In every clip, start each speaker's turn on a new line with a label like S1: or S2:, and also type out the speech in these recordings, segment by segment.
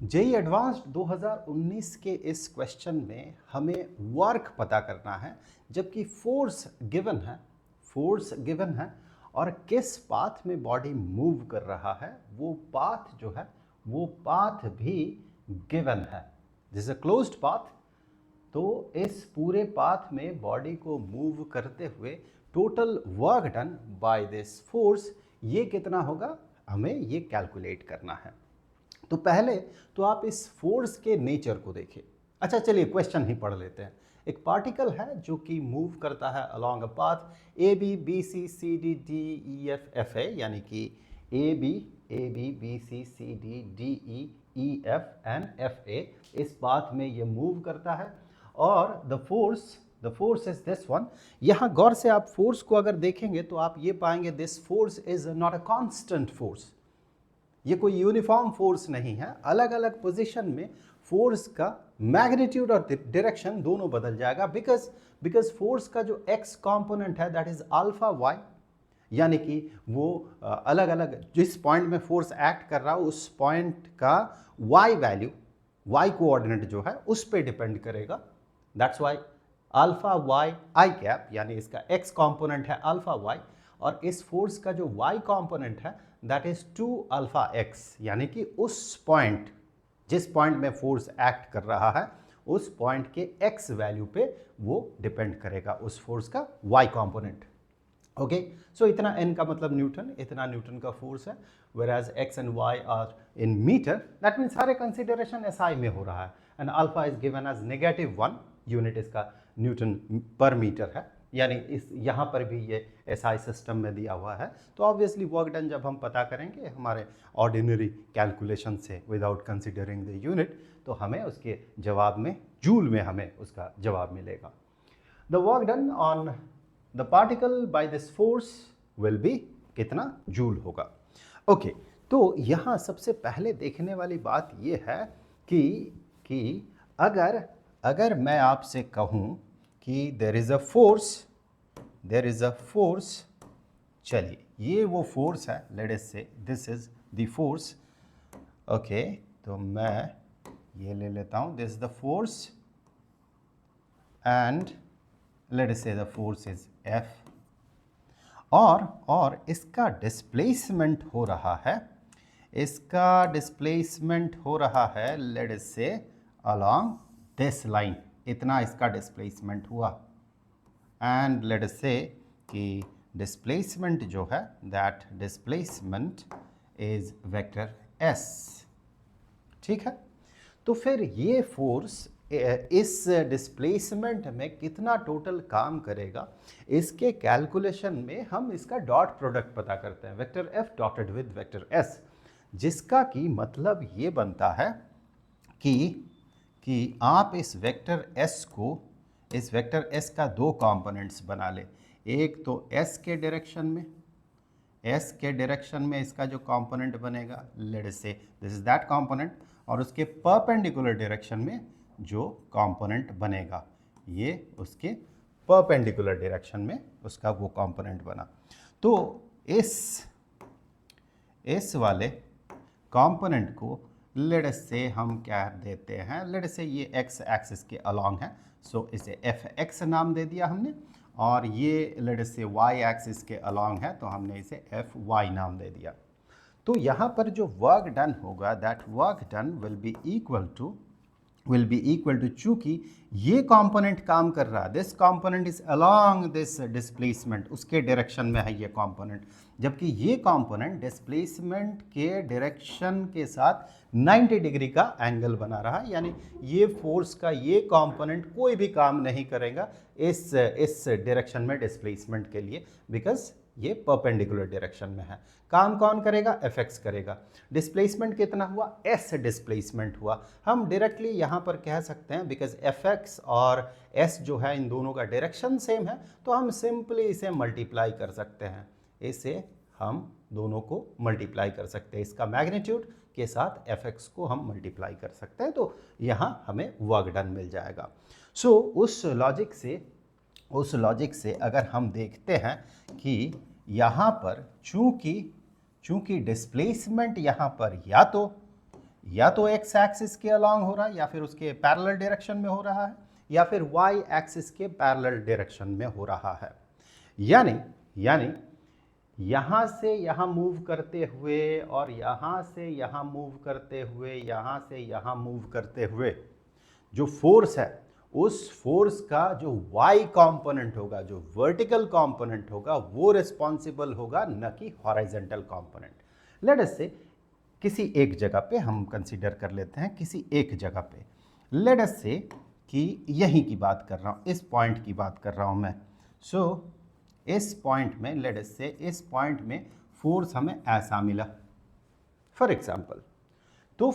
S1: JEE advanced 2019 के इस question में हमें वर्क पता करना है, जबकि फोर्स गिवन है और किस पाथ में बॉडी मूव कर रहा है वो पाथ जो है वो पाथ भी गिवन है। दिस अ क्लोज्ड पाथ, तो इस पूरे पाथ में बॉडी को मूव करते हुए total work done by this force ये कितना होगा, हमें ये कैलकुलेट करना है। तो पहले तो आप इस फोर्स के नेचर को देखिए। अच्छा चलिए क्वेश्चन ही पढ़ लेते हैं। एक पार्टिकल है जो कि मूव करता है along a path A B B C C D D E F F है, यानी कि A B B C C D D E F and F A, इस पाथ में ये मूव करता है और the force is this one. यहाँ गौर से आप फोर्स को अगर देखेंगे तो आप ये पाएंगे this force is not a constant force. ये कोई यूनिफॉर्म फोर्स नहीं है, अलग अलग पोजीशन में फोर्स का मैग्नीट्यूड और डायरेक्शन दोनों बदल जाएगा बिकॉज फोर्स का जो एक्स कंपोनेंट है दैट इज अल्फा वाई, यानी कि वो अलग अलग जिस पॉइंट में फोर्स एक्ट कर रहा हो उस पॉइंट का वाई वैल्यू, वाई कोऑर्डिनेट जो है उस पर डिपेंड करेगा। That's why alpha y i cap, यानी इसका एक्स कंपोनेंट है अल्फा वाई और इस फोर्स का जो वाई कंपोनेंट है दैट इज 2 अल्फा एक्स, यानी कि उस पॉइंट जिस पॉइंट में फोर्स एक्ट कर रहा है उस पॉइंट के एक्स वैल्यू पे वो डिपेंड करेगा उस फोर्स का वाई कंपोनेंट। ओके, सो इतना n का मतलब न्यूटन, इतना न्यूटन का फोर्स है, whereas x and y are in metre, that mean सारे कंसिडरेशन SI में हो रहा है and alpha is given as -1 unit, इसका न्यूटन पर मीटर है, यानी इस यहाँ पर भी ये SI सिस्टम में दिया हुआ है। तो ऑब्वियसली वर्क डन जब हम पता करेंगे हमारे ऑर्डिनरी कैलकुलेशन से विदाउट कंसिडरिंग द यूनिट, तो हमें उसके जवाब में जूल में हमें उसका जवाब मिलेगा। The work done on the particle by this force will be कितना जूल होगा। ओके, तो यहाँ सबसे पहले देखने वाली बात ये है कि अगर मैं आपसे कहूँ कि देयर इज़ अ फोर्स, चलिए ये वो फोर्स है, लेट अस से this is the force. Okay, तो मैं ये ले लेता हूँ, this is the force and let us से द फोर्स इज F और इसका डिस्प्लेसमेंट हो रहा है, लेट अस से अलोंग दिस लाइन, इतना इसका डिस्प्लेसमेंट हुआ एंड लेट अस से कि डिस्प्लेसमेंट जो है that displacement is vector S। ठीक है, तो फिर ये फोर्स इस डिस्प्लेसमेंट में कितना टोटल काम करेगा, इसके कैलकुलेशन में हम इसका डॉट प्रोडक्ट पता करते हैं, vector F dotted with vector S, जिसका कि मतलब ये बनता है कि आप इस वेक्टर S का दो कंपोनेंट्स बना ले, एक तो S के डायरेक्शन में इसका जो कंपोनेंट बनेगा, लेट अस से दिस इज दैट कंपोनेंट, और उसके परपेंडिकुलर डायरेक्शन में जो कंपोनेंट बनेगा ये उसके परपेंडिकुलर डायरेक्शन में उसका वो कंपोनेंट बना। तो इस वाले कंपोनेंट को लेट अस से हम क्या देते हैं, लेट अस से ये x एक्सिस के अलोंग है, सो इसे fx नाम दे दिया हमने, और ये लेट अस से y एक्सिस के अलोंग है तो हमने इसे fy नाम दे दिया। तो यहाँ पर जो वर्क डन होगा that work done will be equal to चूंकि ये कंपोनेंट काम कर रहा है, this component is along this displacement, उसके डायरेक्शन में है ये कंपोनेंट, जबकि ये कंपोनेंट डिस्प्लेसमेंट के डायरेक्शन के साथ 90 डिग्री का एंगल बना रहा है, यानी ये फोर्स का ये कंपोनेंट कोई भी काम नहीं करेगा इस डायरेक्शन में डिस्प्लेसमेंट के लिए, बिकॉज ये परपेंडिकुलर डायरेक्शन में है। काम कौन करेगा, Fx करेगा। डिस्प्लेसमेंट कितना हुआ, S डिस्प्लेसमेंट हुआ। हम डायरेक्टली यहाँ पर कह सकते हैं बिकॉज Fx और S जो है इन दोनों का डायरेक्शन सेम है, तो हम सिंपली इसे मल्टीप्लाई कर सकते हैं, इसे हम दोनों को मल्टीप्लाई कर सकते हैं, इसका मैग्नीट्यूड के साथ Fx को हम मल्टीप्लाई कर सकते हैं, तो यहाँ हमें वर्क डन मिल जाएगा। सो उस लॉजिक से अगर हम देखते हैं कि यहाँ पर चूंकि डिस्प्लेसमेंट यहाँ पर या तो एक्स एक्सिस के अलॉन्ग हो रहा है या फिर उसके पैरेलल डायरेक्शन में हो रहा है या फिर वाई एक्सिस के पैरेलल डायरेक्शन में हो रहा है। यानी यानी यहाँ से यहाँ मूव करते हुए और यहाँ से यहाँ मूव करते हुए, यहाँ से यहाँ मूव करते हुए जो फोर्स है, उस फोर्स का जो y कंपोनेंट होगा, जो वर्टिकल कंपोनेंट होगा, वो रिस्पॉन्सिबल होगा, न कि हॉरिजॉन्टल कंपोनेंट। लेट अस से किसी एक जगह पे हम कंसीडर कर लेते हैं, किसी एक जगह पे लेट अस से कि यहीं की बात कर रहा हूँ, इस पॉइंट की बात कर रहा हूँ मैं। सो इस पॉइंट में लेट अस से इस पॉइंट में फोर्स हमें ऐसा मिला फॉर एग्जाम्पल। तो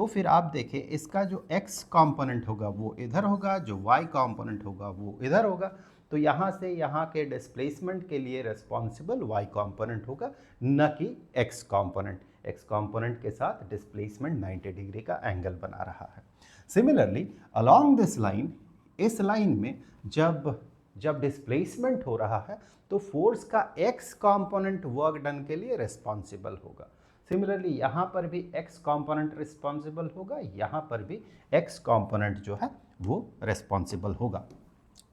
S1: फिर आप देखें इसका जो x कंपोनेंट होगा वो इधर होगा, जो y कंपोनेंट होगा वो इधर होगा। तो यहाँ से यहाँ के डिस्प्लेसमेंट के लिए रिस्पॉन्सिबल y कंपोनेंट होगा, न कि x कंपोनेंट। x कंपोनेंट के साथ डिस्प्लेसमेंट 90 डिग्री का एंगल बना रहा है। सिमिलरली अलोंग दिस लाइन, इस लाइन में जब डिस्प्लेसमेंट हो रहा है तो फोर्स का x कंपोनेंट वर्क डन के लिए रिस्पॉन्सिबल होगा। सिमिलरली यहाँ पर भी x कंपोनेंट रिस्पॉन्सिबल होगा, यहाँ पर भी x कंपोनेंट जो है वो रिस्पॉन्सिबल होगा।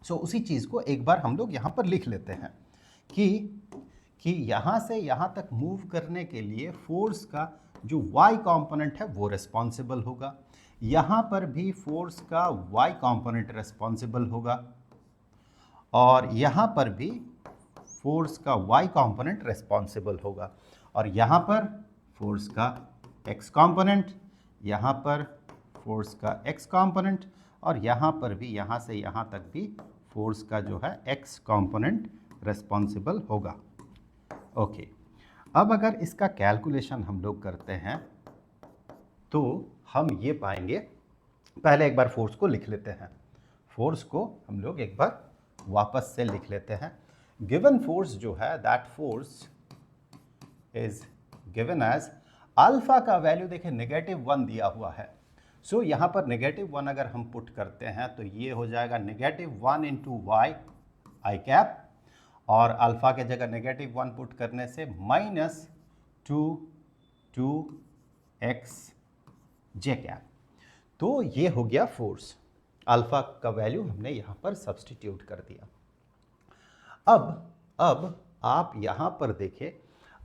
S1: सो उसी चीज़ को एक बार हम लोग यहाँ पर लिख लेते हैं कि यहाँ से यहाँ तक मूव करने के लिए फोर्स का जो y कंपोनेंट है वो रिस्पॉन्सिबल होगा, यहाँ पर भी फोर्स का y कंपोनेंट रिस्पॉन्सिबल होगा और यहाँ पर भी फोर्स का y कंपोनेंट रिस्पॉन्सिबल होगा, और यहाँ पर फोर्स का x कंपोनेंट, यहाँ पर फोर्स का x कंपोनेंट, और यहाँ पर भी यहाँ से यहाँ तक भी फोर्स का जो है x कंपोनेंट रिस्पॉन्सिबल होगा। ओके, अब अगर इसका कैलकुलेशन हम लोग करते हैं तो हम ये पाएंगे, पहले एक बार फोर्स को लिख लेते हैं। फोर्स को हम लोग एक बार वापस से लिख लेते हैं। गिवन फोर्स जो है, that force is given as alpha का वैल्यू देखें -1 दिया हुआ है। सो यहाँ पर -1 अगर हम पुट करते हैं तो ये हो जाएगा -1 इंटू वाई आई कैप, और अल्फा के जगह -1 पुट करने से -2 x जे कैप। तो ये हो गया फोर्स, अल्फा का वैल्यू हमने यहाँ पर सब्सटीट्यूट कर दिया। अब आप यहाँ पर देखें,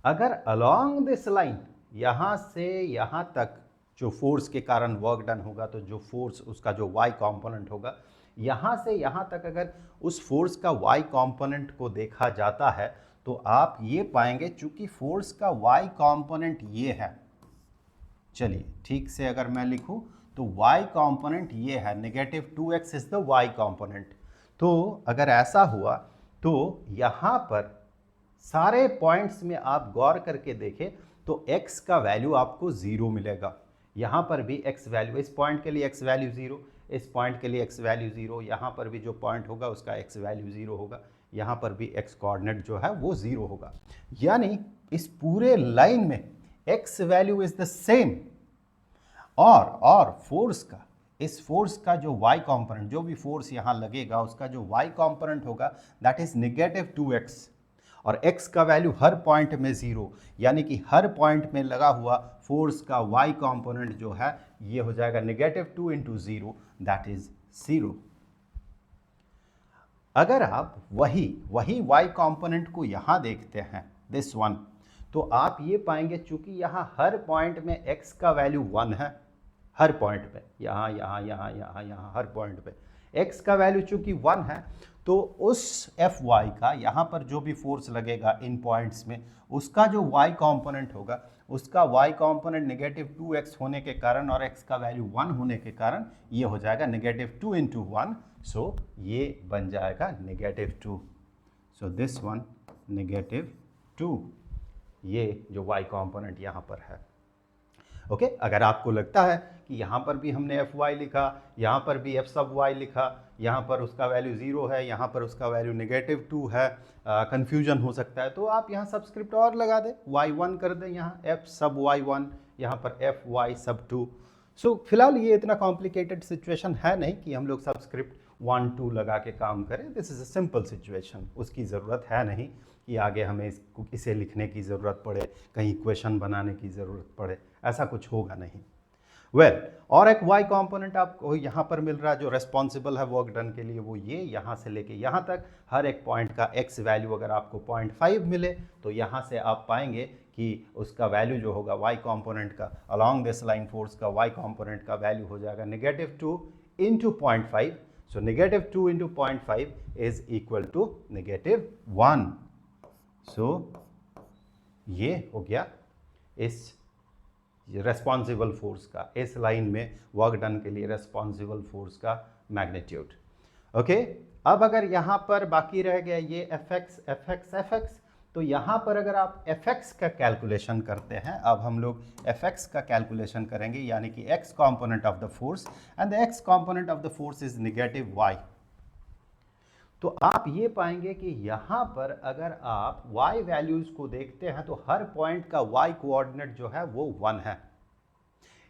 S1: अगर अलोंग दिस लाइन यहाँ से यहाँ तक जो फोर्स के कारण वर्क डन होगा, तो जो फोर्स उसका जो y कंपोनेंट होगा, यहाँ से यहाँ तक अगर उस फोर्स का y कंपोनेंट को देखा जाता है तो आप ये पाएंगे, चूंकि फोर्स का y कंपोनेंट ये है, चलिए ठीक से अगर मैं लिखूं तो y कंपोनेंट ये है, -2x is the y component. तो अगर ऐसा हुआ तो यहाँ पर सारे पॉइंट्स में आप गौर करके देखें तो x का वैल्यू आपको 0 मिलेगा। यहाँ पर भी x वैल्यू, इस पॉइंट के लिए x वैल्यू 0, इस पॉइंट के लिए x वैल्यू 0, यहाँ पर भी जो पॉइंट होगा उसका x वैल्यू 0 होगा, यहाँ पर भी x कोऑर्डिनेट जो है वो 0 होगा। यानी इस पूरे लाइन में x value is the same, और फोर्स का, इस फोर्स का जो y कंपोनेंट, जो भी फोर्स यहाँ लगेगा उसका जो y कंपोनेंट होगा दैट इज -2x, और x का वैल्यू हर पॉइंट में 0, यानी कि हर पॉइंट में लगा हुआ फोर्स का y कंपोनेंट जो है ये हो जाएगा -2 इंटू 0 दैट इज 0। अगर आप वही y कंपोनेंट को यहाँ देखते हैं, दिस वन, तो आप ये पाएंगे चूंकि यहाँ हर पॉइंट में x का वैल्यू 1 है, हर पॉइंट पे, यहाँ यहाँ यहाँ यहाँ यहाँ हर पॉइंट पे x का वैल्यू चूंकि 1 है, तो उस Fy का यहाँ पर जो भी फोर्स लगेगा इन पॉइंट्स में, उसका जो y कंपोनेंट होगा, उसका y कंपोनेंट -2x होने के कारण और x का वैल्यू 1 होने के कारण ये हो जाएगा -2 इंटू 1, सो ये बन जाएगा -2। सो दिस वन -2, ये जो y कंपोनेंट यहाँ पर है। ओके, अगर आपको लगता है कि यहाँ पर भी हमने Fy लिखा, यहाँ पर भी f सब y लिखा, यहाँ पर उसका वैल्यू 0 है, यहाँ पर उसका वैल्यू -2 है, कन्फ्यूजन हो सकता है, तो आप यहाँ सब्सक्रिप्ट और लगा दें, y1 कर दें, यहाँ f सब y1, यहाँ पर Fy सब 2। सो फिलहाल ये इतना कॉम्प्लिकेटेड सिचुएशन है नहीं कि हम लोग सब्सक्रिप्ट 1 2 लगा के काम करें। This is a simple situation, उसकी ज़रूरत है नहीं कि आगे हमें इसे लिखने की ज़रूरत पड़े, कहीं इक्वेशन बनाने की ज़रूरत पड़े, ऐसा कुछ होगा नहीं। वेल और एक y कंपोनेंट आपको यहाँ पर मिल रहा है जो रेस्पॉन्सिबल है वर्क डन के लिए, वो ये यहाँ से लेके यहाँ तक हर एक पॉइंट का x वैल्यू अगर आपको 0.5 मिले तो यहाँ से आप पाएंगे कि उसका वैल्यू जो होगा y कंपोनेंट का अलॉन्ग दिस लाइन फोर्स का y कंपोनेंट का वैल्यू हो जाएगा -2 into 0.5. So -2 into 0.5 is equal to -1. So ये हो गया इस रेस्पॉन्सिबल फोर्स का, इस लाइन में वर्क डन के लिए रेस्पॉन्सिबल फोर्स का मैग्नीट्यूड. ओके, अब अगर यहाँ पर बाकी रह गया ये Fx, तो यहाँ पर अगर आप Fx का कैलकुलेशन करते हैं, अब हम लोग Fx का कैलकुलेशन करेंगे, यानी कि x component of the force and the x component of the force is -y. तो आप ये पाएंगे कि यहाँ पर अगर आप y वैल्यूज को देखते हैं तो हर पॉइंट का y कोऑर्डिनेट जो है वो 1 है,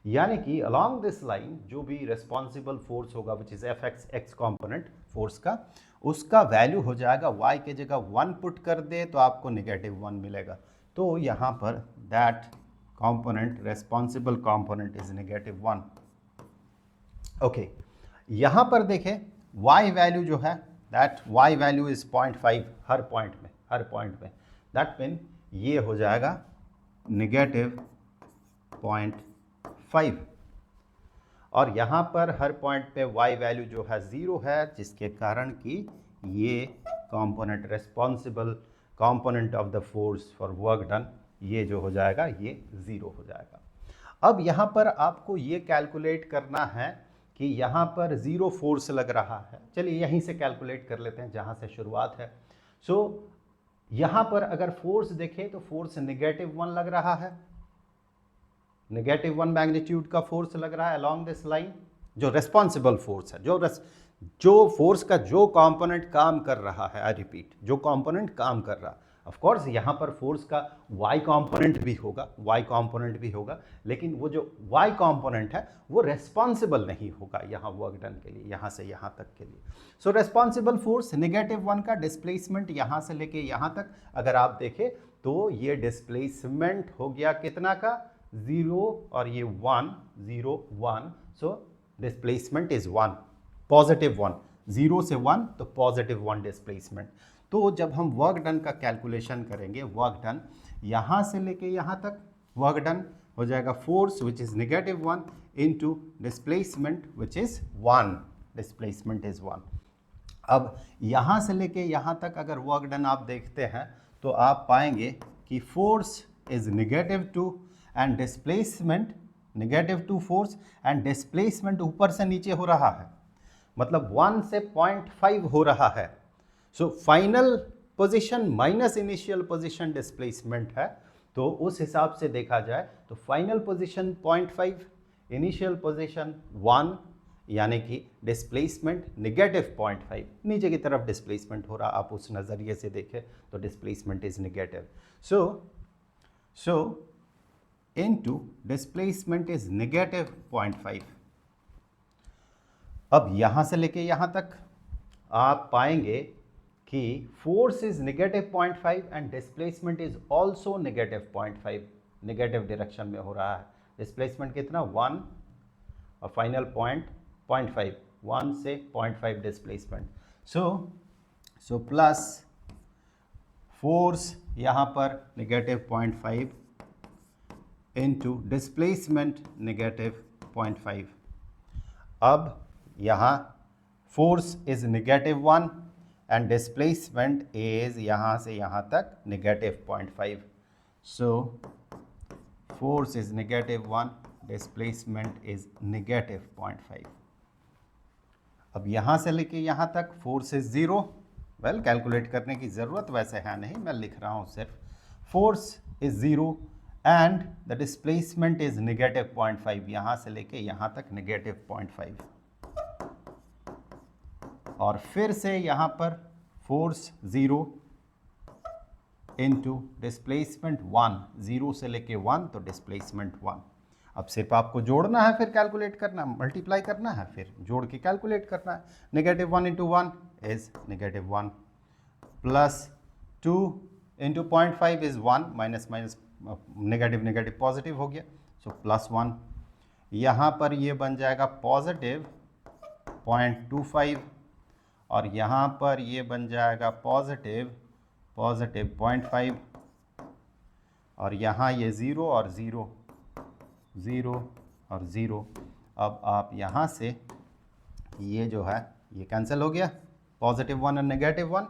S1: यानी कि अलोंग दिस लाइन जो भी रेस्पॉन्सिबल फोर्स होगा which is Fx x component force का, उसका वैल्यू हो जाएगा y के जगह 1 पुट कर दे तो आपको -1 मिलेगा. तो यहाँ पर that component responsible component is -1. Okay, यहाँ पर देखें y वैल्यू जो है that y value is 0.5 her point में, दैट मीन ये हो जाएगा -0.5. और यहाँ पर हर पॉइंट पे y वैल्यू जो है 0 है, जिसके कारण कि ये component responsible component of the force for work done ये जो हो जाएगा ये 0 हो जाएगा. अब यहाँ पर आपको ये कैलकुलेट करना है कि यहाँ पर 0 फोर्स लग रहा है. चलिए यहीं से कैलकुलेट कर लेते हैं जहाँ से शुरुआत है. सो यहाँ पर अगर फोर्स देखें तो फोर्स -1 लग रहा है, -1 मैग्नीट्यूड का फोर्स लग रहा है अलोंग दिस लाइन, जो रेस्पॉन्सिबल फोर्स है, जो फोर्स का जो कंपोनेंट काम कर रहा है. आई रिपीट, जो कंपोनेंट काम कर रहा है. ऑफ कोर्स यहाँ पर फोर्स का y कंपोनेंट भी होगा, लेकिन वो जो y कंपोनेंट है वो रेस्पॉन्सिबल नहीं होगा यहाँ वर्क डन के लिए, यहाँ से यहाँ तक के लिए. सो रेस्पॉन्सिबल फोर्स -1 का डिस्प्लेसमेंट यहाँ से लेके यहाँ तक अगर आप देखें तो ये डिस्प्लेसमेंट हो गया कितना का 0 और ये 1 0 1. सो डिस्प्लेसमेंट इज 1 +1, 0 से 1 तो +1 डिस्प्लेसमेंट. तो जब हम वर्क डन का कैलकुलेशन करेंगे, वर्क डन यहाँ से लेके यहाँ तक वर्क डन हो जाएगा force which is -1 into displacement which is 1. Displacement is 1. अब यहाँ से लेके यहाँ तक अगर वर्क डन आप देखते हैं तो आप पाएंगे कि force is -2 and displacement -2 force and displacement ऊपर से नीचे हो रहा है, मतलब 1 से 0.5 हो रहा है. So final position minus initial position displacement है. तो उस हिसाब से देखा जाए तो फाइनल पोजीशन 0.5, इनिशियल पोजीशन 1, यानी कि डिस्प्लेसमेंट -0.5, नीचे की तरफ डिस्प्लेसमेंट हो रहा. आप उस नज़रिए से देखें तो displacement is negative. So into displacement is -0.5. अब यहाँ से लेके यहाँ तक आप पाएंगे कि force is -0.5 and displacement is also -0.5, negative direction में हो रहा है. डिस्प्लेसमेंट कितना 1 और फाइनल पॉइंट 0.5, 1 से 0.5 डिस्प्लेसमेंट. सो प्लस फोर्स यहाँ पर -0.5 इंटू डिस्प्लेसमेंट -0.5. अब यहाँ force is -1 and displacement is यहाँ से यहाँ तक -0.5. So force is -1, displacement is -0.5. अब यहाँ से लेके यहाँ तक फोर्स इज 0. वेल कैलकुलेट करने की ज़रूरत वैसे है नहीं, मैं लिख रहा हूँ सिर्फ. Force is 0 and the displacement is -0.5, यहाँ से लेके यहाँ तक -0.5. और फिर से यहाँ पर फोर्स 0 इंटू डिस्प्लेसमेंट 1, 0 से लेके 1 तो डिस्प्लेसमेंट 1. अब सिर्फ आपको जोड़ना है, फिर कैलकुलेट करना, मल्टीप्लाई करना है, फिर जोड़ के कैलकुलेट करना है. -1 into 1 is -1 plus 2 into 0.5 is 1 minus negative positive हो गया. सो +1 यहाँ पर ये बन जाएगा पॉजिटिव 0.25 और यहाँ पर ये बन जाएगा पॉजिटिव 0.5 और यहाँ ये 0 और 0 0 और 0। अब आप यहाँ से ये जो है ये कैंसिल हो गया, +1 और -1,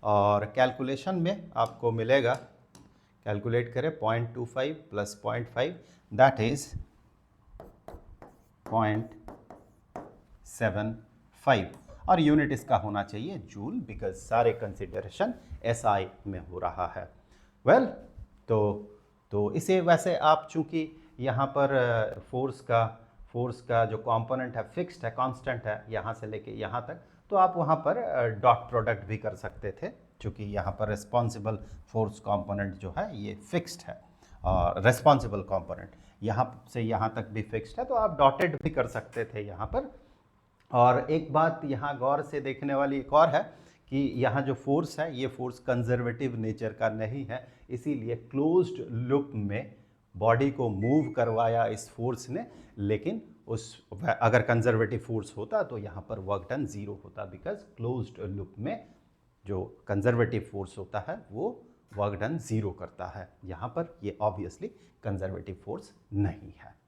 S1: और कैलकुलेशन में आपको मिलेगा, कैलकुलेट करें 0.25 + 0.5 दैट इज 0.75 और यूनिट इसका होना चाहिए जूल, बिकॉज सारे कंसिडरेशन SI में हो रहा है। वेल तो इसे वैसे आप चूंकि यहाँ पर फोर्स का जो कंपोनेंट है फिक्स्ड है, कांस्टेंट है यहाँ से लेके यहाँ तक, तो आप वहाँ पर डॉट प्रोडक्ट भी कर सकते थे, क्योंकि यहाँ पर रिस्पॉन्सिबल फोर्स कंपोनेंट जो है ये फिक्स्ड है और रिस्पॉन्सिबल कंपोनेंट यहाँ से यहाँ तक भी फिक्स्ड है, तो आप डॉटेड भी कर सकते थे यहाँ पर। और एक बात यहाँ गौर से देखने वाली एक और है कि यहाँ जो फोर्स है ये फोर्स कंजर्वेटिव नेचर का नहीं है, इसीलिए क्लोज्ड लूप में बॉडी को मूव करवाया इस फोर्स ने, लेकिन अगर कंजर्वेटिव फोर्स होता तो यहाँ पर वर्क डन 0 होता, बिकॉज क्लोज्ड लूप में जो कंजर्वेटिव फोर्स होता है वो वर्क डन 0 करता है। यहाँ पर ये ऑब्वियसली कंजर्वेटिव फोर्स नहीं है।